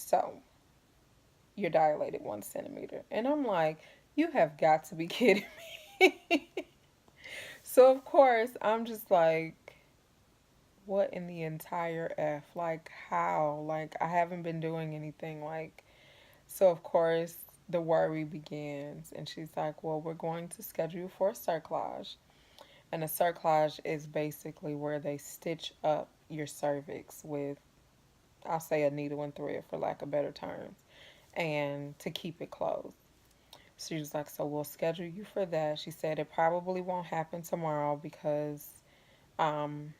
So you're dilated 1 centimeter. And I'm like, you have got to be kidding me. So, of course, I'm just like, what in the entire F? Like, how? Like, I haven't been doing anything. Like, so of course, the worry begins. And she's like, well, we're going to schedule you for a cerclage. And a cerclage is basically where they stitch up your cervix with, I'll say, a needle and thread for lack of better terms, and to keep it closed. She was like, so we'll schedule you for that. She said it probably won't happen tomorrow because um,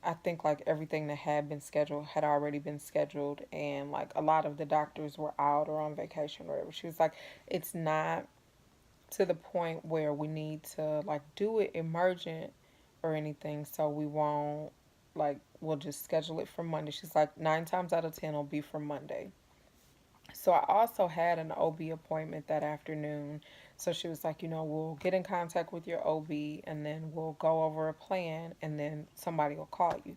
I think like everything that had been scheduled had already been scheduled, and like a lot of the doctors were out or on vacation or whatever. She was like, it's not to the point where we need to like do it emergent or anything, so we won't, like, we'll just schedule it for Monday. She's like, 9 times out of 10 it'll be for Monday. So I also had an OB appointment that afternoon. So she was like, we'll get in contact with your OB and then we'll go over a plan and then somebody will call you.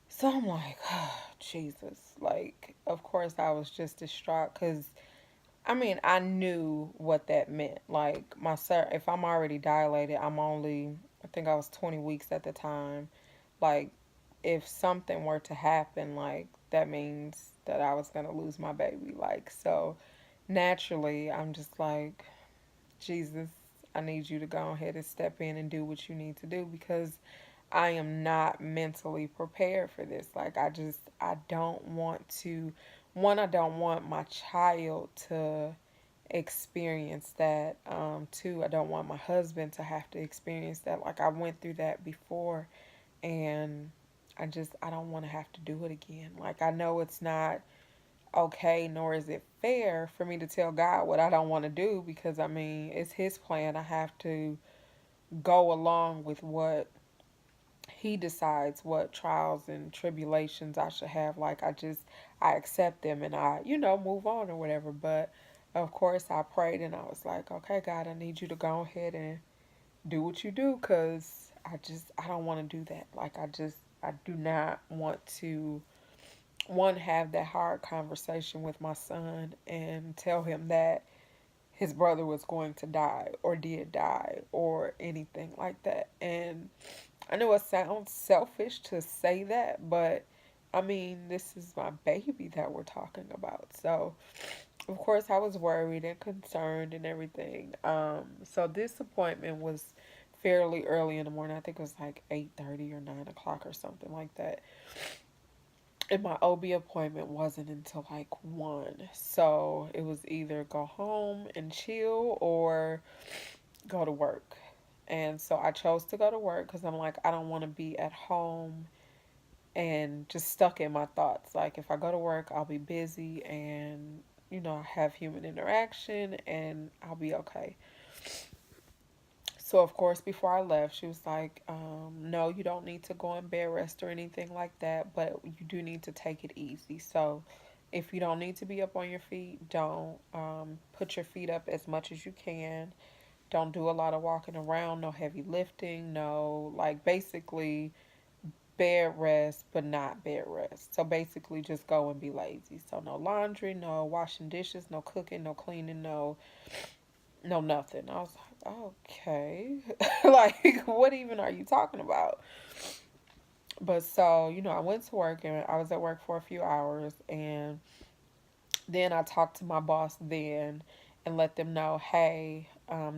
So I'm like, oh, Jesus. Like, of course, I was just distraught because, I mean, I knew what that meant. Like, if I'm already dilated, I think I was 20 weeks at the time. Like, if something were to happen, like, that means that I was going to lose my baby. Like, so naturally, I'm just like, Jesus, I need you to go ahead and step in and do what you need to do because I am not mentally prepared for this. Like, I don't want to, one, I don't want my child to experience that. Two, I don't want my husband to have to experience that. Like, I went through that before, and I don't want to have to do it again. Like, I know it's not okay, nor is it fair for me to tell God what I don't want to do because, I mean, it's His plan. I have to go along with what He decides, what trials and tribulations I should have. Like, I accept them and I, move on or whatever. But of course, I prayed and I was like, okay, God, I need you to go ahead and do what you do because I don't want to do that. Like, I do not want to, one, have that hard conversation with my son and tell him that his brother was going to die or did die or anything like that. And I know it sounds selfish to say that, but I mean, this is my baby that we're talking about. So, of course, I was worried and concerned and everything. So this appointment was fairly early in the morning. I think it was like 8:30 or 9 o'clock or something like that. And my OB appointment wasn't until like 1. So it was either go home and chill or go to work. And so I chose to go to work because I'm like, I don't want to be at home and just stuck in my thoughts. Like, if I go to work, I'll be busy and, have human interaction and I'll be okay. So, of course, before I left, she was like, no, you don't need to go in bed rest or anything like that, but you do need to take it easy. So, if you don't need to be up on your feet, don't. Put your feet up as much as you can. Don't do a lot of walking around, no heavy lifting, no, like, basically bed rest, but not bed rest. So basically, just go and be lazy. So no laundry, no washing dishes, no cooking, no cleaning, no nothing. I was like, okay, like, what even are you talking about? But so, I went to work and I was at work for a few hours, and then I talked to my boss then and let them know, hey,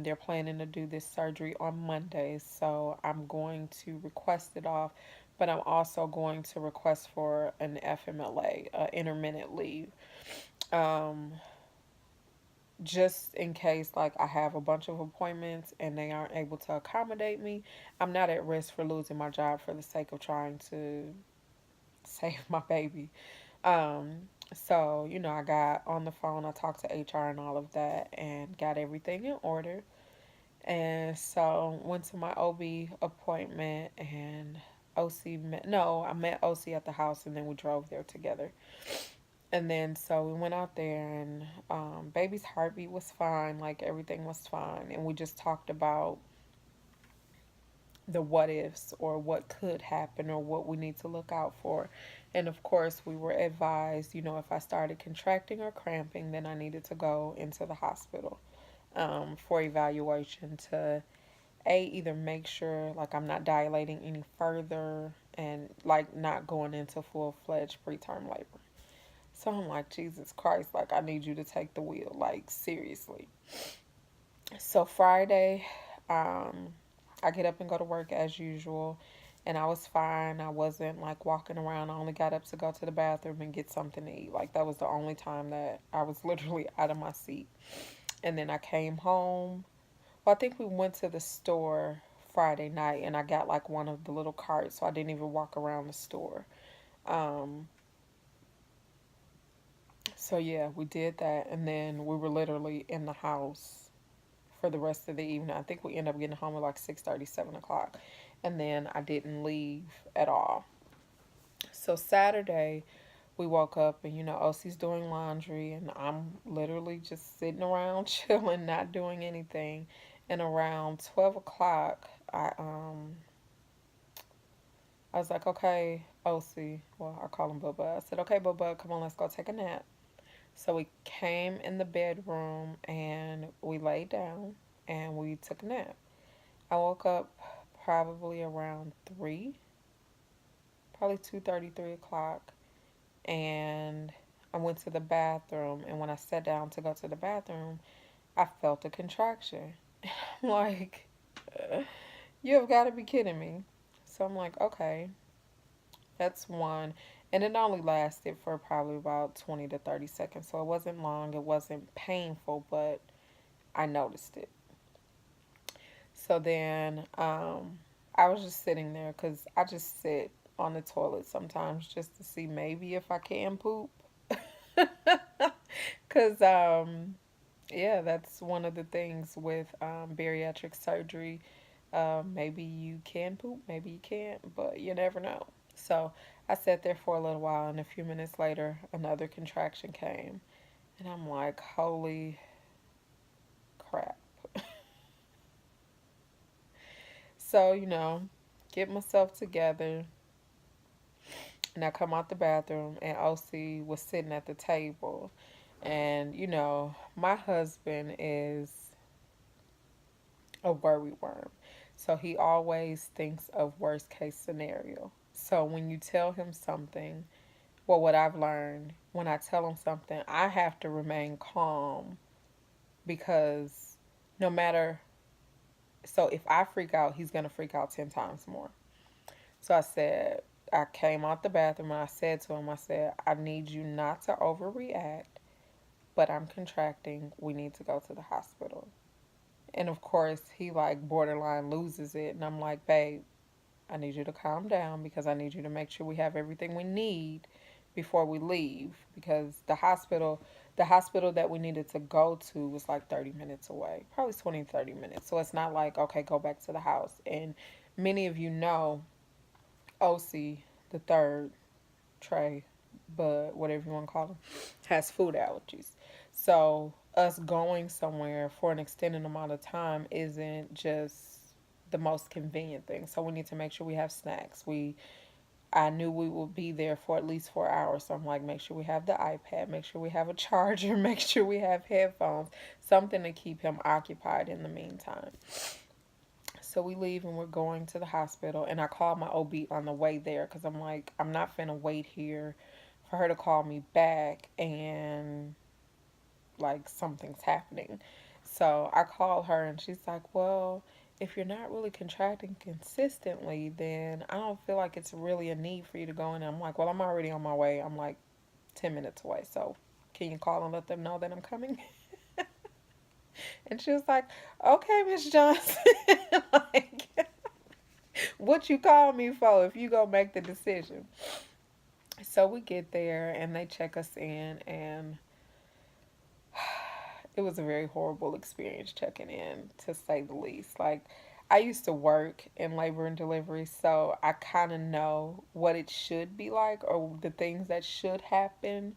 they're planning to do this surgery on Monday, so I'm going to request it off, but I'm also going to request for an FMLA, intermittent leave, um, just in case like I have a bunch of appointments and they aren't able to accommodate me. I'm not at risk for losing my job for the sake of trying to save my baby. So, I got on the phone, I talked to HR and all of that and got everything in order. And so went to my OB appointment and I met OC at the house and then we drove there together. And then so we went out there and baby's heartbeat was fine, like everything was fine. And we just talked about the what ifs or what could happen or what we need to look out for. And of course, we were advised, if I started contracting or cramping, then I needed to go into the hospital for evaluation to either make sure like I'm not dilating any further and like not going into full-fledged preterm labor. So I'm like, Jesus Christ, like I need you to take the wheel, like seriously. So Friday, um, I get up and go to work as usual, and I was fine. I wasn't like walking around. I only got up to go to the bathroom and get something to eat. Like that was the only time that I was literally out of my seat. And then I came home. Well, I think we went to the store Friday night, and I got like one of the little carts, so I didn't even walk around the store. Um, so yeah, we did that, and then we were literally in the house for the rest of the evening. I think we ended up getting home at like 6:30, 7 o'clock. And then I didn't leave at all. So Saturday, we woke up and, OC's doing laundry and I'm literally just sitting around chilling, not doing anything. And around 12 o'clock, I was like, okay, OC, well, I call him Bubba. I said, okay, Bubba, come on, let's go take a nap. So we came in the bedroom and we laid down and we took a nap. I woke up probably around 3, probably 2:30, 3 o'clock, and I went to the bathroom. And when I sat down to go to the bathroom, I felt a contraction. I'm like, you have got to be kidding me. So I'm like, okay, that's one. And it only lasted for probably about 20 to 30 seconds. So it wasn't long, it wasn't painful, but I noticed it. So then I was just sitting there because I just sit on the toilet sometimes just to see maybe if I can poop. Because, yeah, that's one of the things with bariatric surgery. Maybe you can poop, maybe you can't, but you never know. So I sat there for a little while, and a few minutes later, another contraction came. And I'm like, holy crap. So, get myself together, and I come out the bathroom, and OC was sitting at the table. And, my husband is a worry worm. So he always thinks of worst case scenario. So when you tell him something, well, what I've learned, when I tell him something, I have to remain calm because no matter, so if I freak out, he's going to freak out 10 times more. So I came out the bathroom and I said to him, I said, I need you not to overreact, but I'm contracting. We need to go to the hospital. And of course, he like borderline loses it. And I'm like, babe, I need you to calm down because I need you to make sure we have everything we need before we leave because the hospital that we needed to go to was like 30 minutes away, probably 20, 30 minutes. So it's not like, okay, go back to the house. And many of you know OC, the third, Trey, Bud, whatever you want to call him, has food allergies. So us going somewhere for an extended amount of time isn't just the most convenient thing. So we need to make sure we have snacks. I knew we would be there for at least 4 hours. So I'm like, make sure we have the iPad, make sure we have a charger, make sure we have headphones, something to keep him occupied in the meantime. So we leave and we're going to the hospital. And I called my OB on the way there because I'm like, I'm not finna wait here for her to call me back and like something's happening. So I called her and she's like, well, if you're not really contracting consistently, then I don't feel like it's really a need for you to go in. I'm like, well, I'm already on my way. I'm like 10 minutes away. So can you call and let them know that I'm coming? And she was like, okay, Miss Johnson. Like, what you call me for if you go make the decision? So we get there and they check us in, and it was a very horrible experience checking in, to say the least. Like, I used to work in labor and delivery, so I kind of know what it should be like or the things that should happen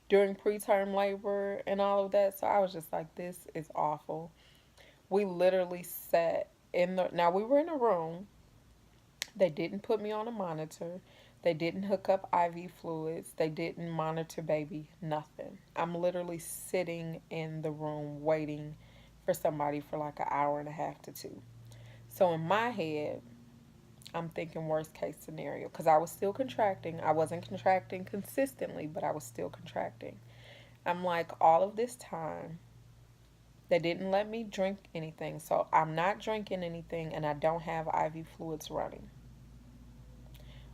during preterm labor and all of that. So I was just like, this is awful. We literally sat in the, now we were in a room. They didn't put me on a monitor. They didn't hook up IV fluids. They didn't monitor baby, nothing. I'm literally sitting in the room waiting for somebody for like an hour and a half to two. So in my head, I'm thinking worst case scenario because I was still contracting. I wasn't contracting consistently, but I was still contracting. I'm like, all of this time, they didn't let me drink anything. So I'm not drinking anything and I don't have IV fluids running.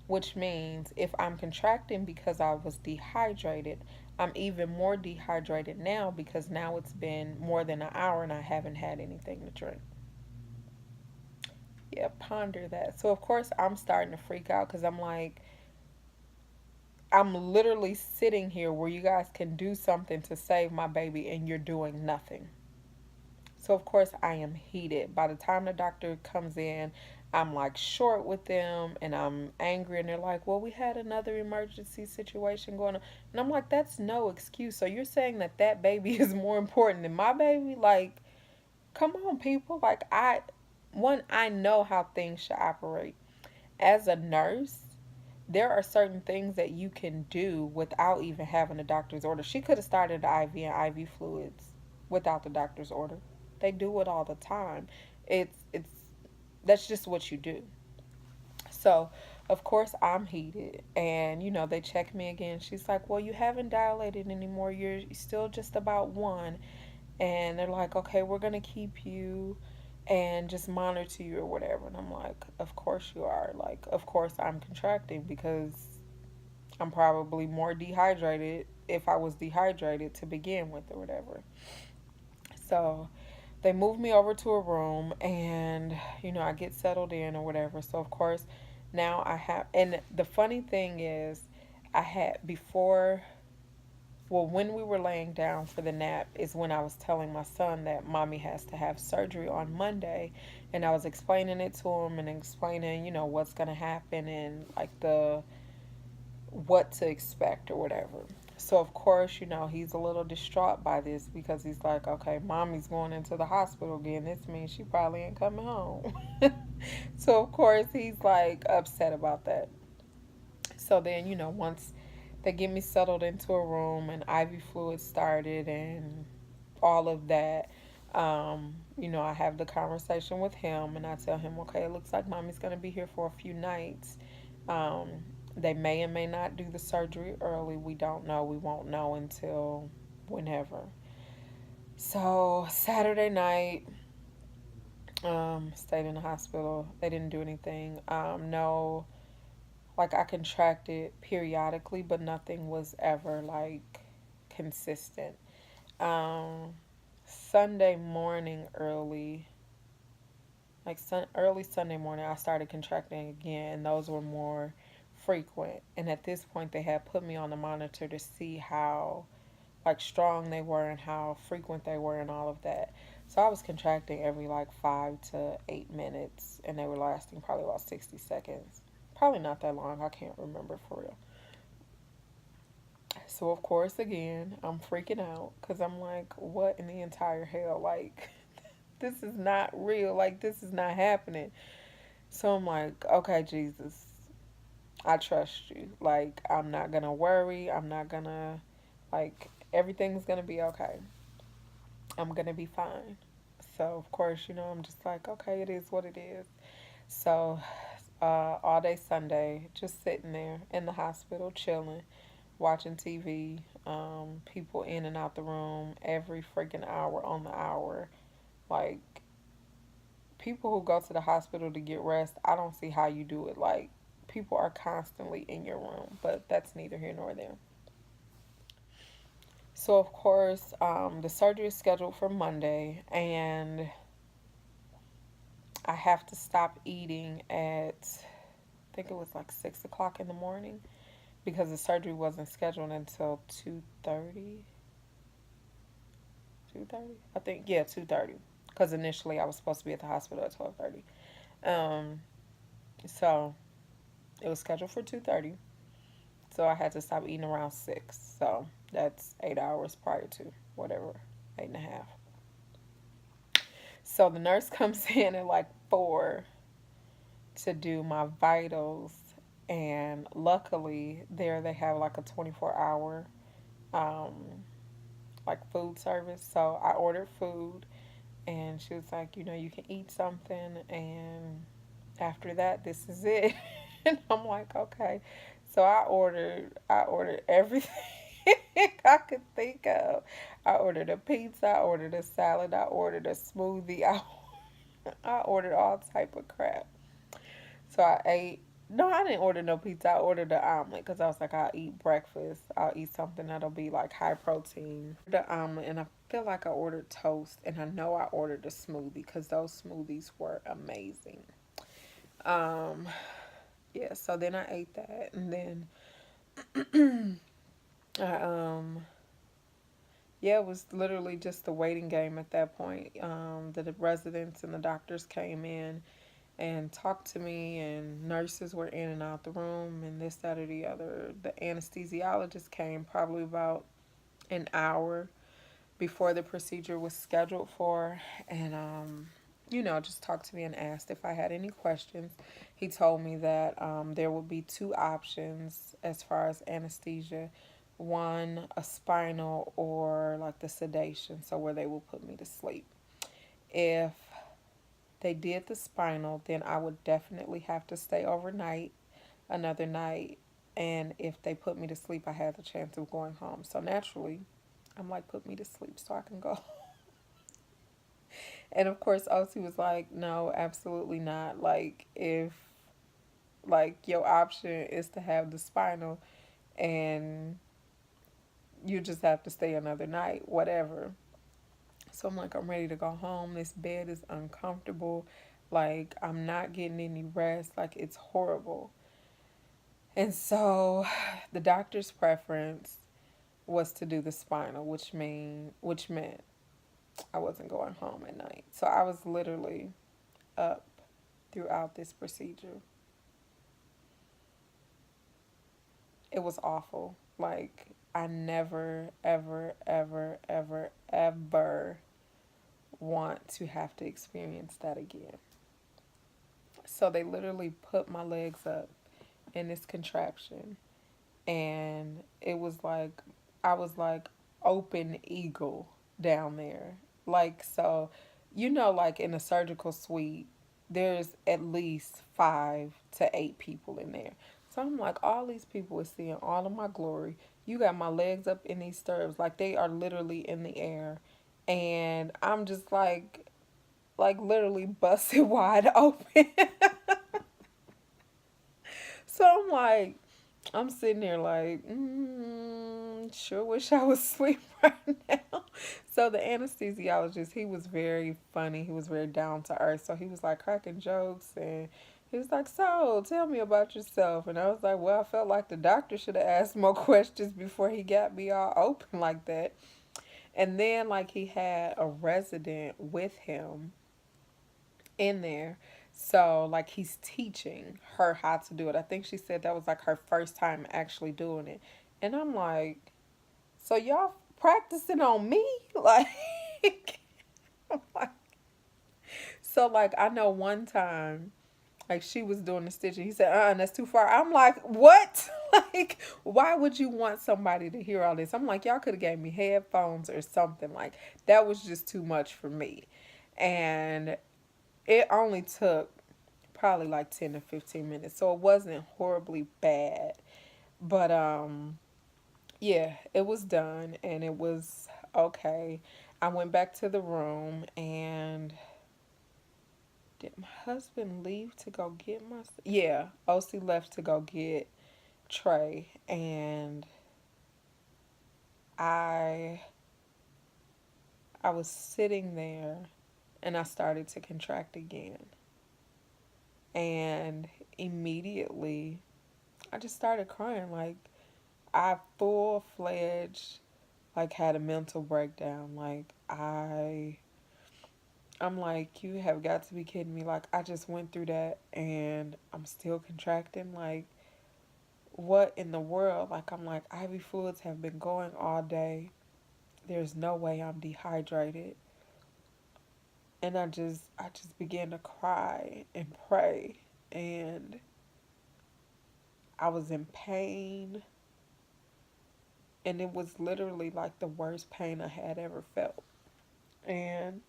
Which means if I'm contracting because I was dehydrated, I'm even more dehydrated now because now it's been more than an hour and I haven't had anything to drink. Yeah, ponder that. So, of course, I'm starting to freak out because I'm like, I'm literally sitting here where you guys can do something to save my baby and you're doing nothing. So, of course, I am heated. By the time the doctor comes in, I'm like short with them and I'm angry. And they're like, well, we had another emergency situation going on. And I'm like, that's no excuse. So, you're saying that that baby is more important than my baby? Like, come on, people. Like, I know how things should operate. As a nurse, there are certain things that you can do without even having a doctor's order. She could have started the IV and IV fluids without the doctor's order. They do it all the time. It's that's just what you do. So, of course, I'm heated, and they check me again. She's like, "Well, you haven't dilated anymore. You're still just about one." And they're like, "Okay, we're gonna keep you and just monitor you or whatever." And I'm like, "Of course you are. Like, of course I'm contracting because I'm probably more dehydrated if I was dehydrated to begin with or whatever." So they moved me over to a room and, I get settled in or whatever. So, of course, now I have, and the funny thing is, I had before, well, when we were laying down for the nap, is when I was telling my son that mommy has to have surgery on Monday. And I was explaining it to him and explaining, what's going to happen and like what to expect or whatever. So of course, he's a little distraught by this because he's like, okay, mommy's going into the hospital again. This means she probably ain't coming home. So of course he's like upset about that. So then, once they get me settled into a room and IV fluid started and all of that, I have the conversation with him and I tell him, okay, it looks like mommy's gonna be here for a few nights. Um, they may and may not do the surgery early. We don't know. We won't know until whenever. So Saturday night, stayed in the hospital. They didn't do anything. No, like I contracted periodically, but nothing was ever like consistent. Um, Sunday morning early, like early Sunday morning, I started contracting again, and those were more frequent. And at this point, they had put me on the monitor to see how like strong they were and how frequent they were and all of that. So I was contracting every like 5 to 8 minutes, and they were lasting probably about 60 seconds. Probably not that long. I can't remember for real. So of course, again, I'm freaking out because I'm like, what in the entire hell? Like, this is not real. Like, this is not happening. So I'm like, okay, Jesus, I trust you. Like, I'm not gonna worry. I'm not gonna, like, everything's gonna be okay. I'm gonna be fine. So, of course, I'm just like, okay, it is what it is. So, all day Sunday, just sitting there in the hospital, chilling, watching TV, people in and out the room every freaking hour on the hour. Like, people who go to the hospital to get rest, I don't see how you do it. Like, people are constantly in your room, but that's neither here nor there. So, of course, the surgery is scheduled for Monday, and I have to stop eating at, I think it was like 6 o'clock in the morning because the surgery wasn't scheduled until 2:30. 2:30? I think, yeah, 2:30. Because initially I was supposed to be at the hospital at 12:30. Um, so it was scheduled for 2:30. So I had to stop eating around 6. So that's 8 hours prior to whatever, 8.5. So the nurse comes in at like 4 to do my vitals. And luckily, there they have like a 24-hour um, like food service. So I ordered food, and she was like, you can eat something, and after that, this is it. And I'm like, okay. So I ordered everything I could think of. I ordered a pizza, I ordered a salad, I ordered a smoothie, I ordered all type of crap. So I ate. No, I didn't order no pizza. I ordered the omelet because I was like, I'll eat breakfast. I'll eat something that'll be like high protein. The omelet, and I feel like I ordered toast, and I know I ordered a smoothie because those smoothies were amazing. Um, yeah. So then I ate that, and then I yeah, it was literally just a waiting game at that point. The residents and the doctors came in and talked to me, and nurses were in and out the room, and this, that, or the other. The anesthesiologist came probably about an hour before the procedure was scheduled for, and just talked to me and asked if I had any questions. He told me that there would be two options as far as anesthesia. One, a spinal, or like the sedation, so where they will put me to sleep. If they did the spinal, then I would definitely have to stay overnight, another night. And if they put me to sleep, I had the chance of going home. So naturally, I'm like, put me to sleep so I can go. And of course, OC was like, no, absolutely not. Like, if like your option is to have the spinal and you just have to stay another night, whatever. So I'm like, I'm ready to go home. This bed is uncomfortable. Like, I'm not getting any rest. Like, it's horrible. And so the doctor's preference was to do the spinal, which meant I wasn't going home at night. So I was literally up throughout this procedure. It was awful. Like, I never ever ever ever ever want to have to experience that again. So they literally put my legs up in this contraption, and it was like I was like open eagle down there. Like, so, like in a surgical suite, there's at least 5 to 8 people in there. So I'm like, all these people are seeing all of my glory. You got my legs up in these stirrups, like they are literally in the air, and I'm just like literally busted wide open. So I'm sitting there like, sure wish I was asleep right now. So the anesthesiologist, he was very funny. He was very down to earth. So he was like cracking jokes, and he was like, so tell me about yourself. And I was like, well, I felt like the doctor should have asked more questions before he got me all open like that. And then like he had a resident with him in there. So like he's teaching her how to do it. I think she said that was like her first time actually doing it. And I'm like, so y'all practicing on me? Like, I'm like, so like I know one time like she was doing the stitching. He said, that's too far. I'm like, what? Like, why would you want somebody to hear all this? I'm like, y'all could have gave me headphones or something. Like, that was just too much for me. And it only took probably like 10 to 15 minutes. So it wasn't horribly bad. But yeah, it was done and it was okay. I went back to the room, and did my husband leave to go get my yeah, OC left to go get Trey, and I I was sitting there and I started to contract again. And immediately I just started crying. Like, I full fledged like had a mental breakdown. Like, I'm like, you have got to be kidding me. Like, I just went through that and I'm still contracting. Like, what in the world? Like, I'm like, IV fluids have been going all day. There's no way I'm dehydrated. And I just began to cry and pray. And I was in pain, and it was literally like the worst pain I had ever felt. And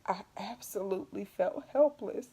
I absolutely felt helpless.